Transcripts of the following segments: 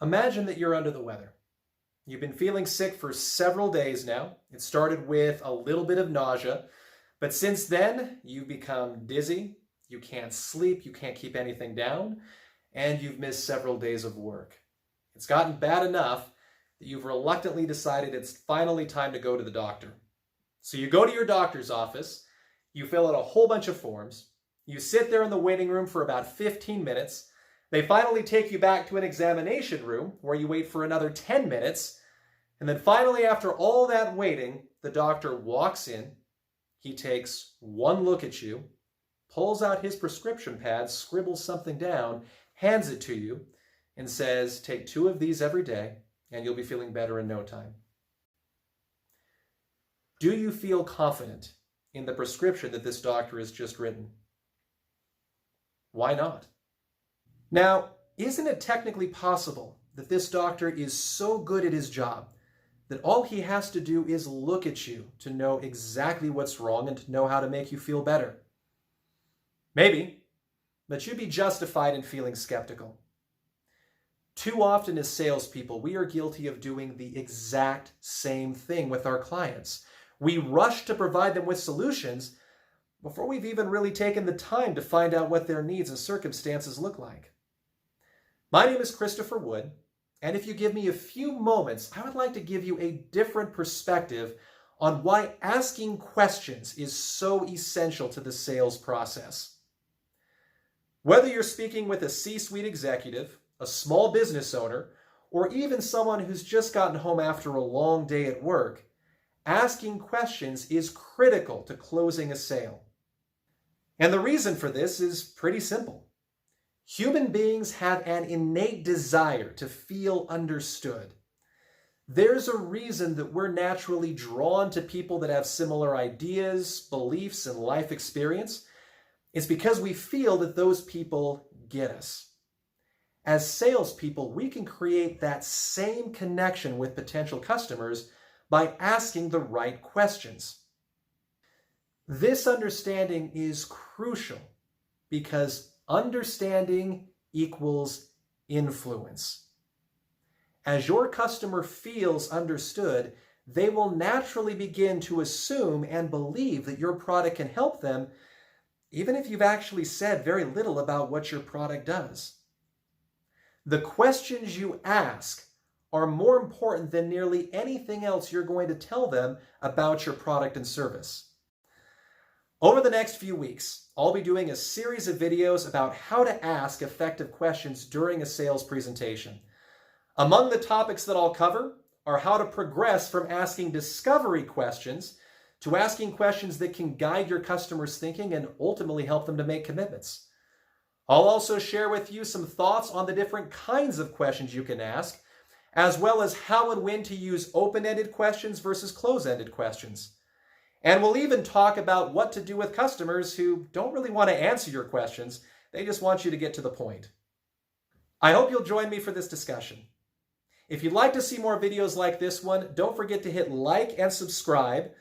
Imagine that you're under the weather. You've been feeling sick for several days now. It started with a little bit of nausea, but since then you've become dizzy, you can't sleep, you can't keep anything down, and you've missed several days of work. It's gotten bad enough that you've reluctantly decided it's finally time to go to the doctor. So you go to your doctor's office, you fill out a whole bunch of forms, you sit there in the waiting room for about 15 minutes, they finally take you back to an examination room where you wait for another 10 minutes, and then finally after all that waiting, the doctor walks in, he takes one look at you, pulls out his prescription pad, scribbles something down, hands it to you, and says, take 2 of these every day, and you'll be feeling better in no time. Do you feel confident in the prescription that this doctor has just written? Why not? Now, isn't it technically possible that this doctor is so good at his job that all he has to do is look at you to know exactly what's wrong and to know how to make you feel better? Maybe, but you'd be justified in feeling skeptical. Too often as salespeople, we are guilty of doing the exact same thing with our clients. We rush to provide them with solutions before we've even really taken the time to find out what their needs and circumstances look like. My name is Christopher Wood, and if you give me a few moments, I would like to give you a different perspective on why asking questions is so essential to the sales process. Whether you're speaking with a C-suite executive, a small business owner, or even someone who's just gotten home after a long day at work, asking questions is critical to closing a sale. And the reason for this is pretty simple. Human beings have an innate desire to feel understood. There's a reason that we're naturally drawn to people that have similar ideas, beliefs, and life experience. It's because we feel that those people get us. As salespeople, we can create that same connection with potential customers by asking the right questions. This understanding is crucial because understanding equals influence. As your customer feels understood, they will naturally begin to assume and believe that your product can help them, even if you've actually said very little about what your product does. The questions you ask are more important than nearly anything else you're going to tell them about your product and service. Over the next few weeks, I'll be doing a series of videos about how to ask effective questions during a sales presentation. Among the topics that I'll cover are how to progress from asking discovery questions to asking questions that can guide your customers' thinking and ultimately help them to make commitments. I'll also share with you some thoughts on the different kinds of questions you can ask, as well as how and when to use open-ended questions versus closed-ended questions. And we'll even talk about what to do with customers who don't really want to answer your questions. They just want you to get to the point. I hope you'll join me for this discussion. If you'd like to see more videos like this one, don't forget to hit like and subscribe.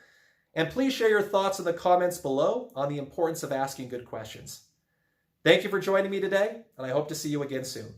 And please share your thoughts in the comments below on the importance of asking good questions. Thank you for joining me today, and I hope to see you again soon.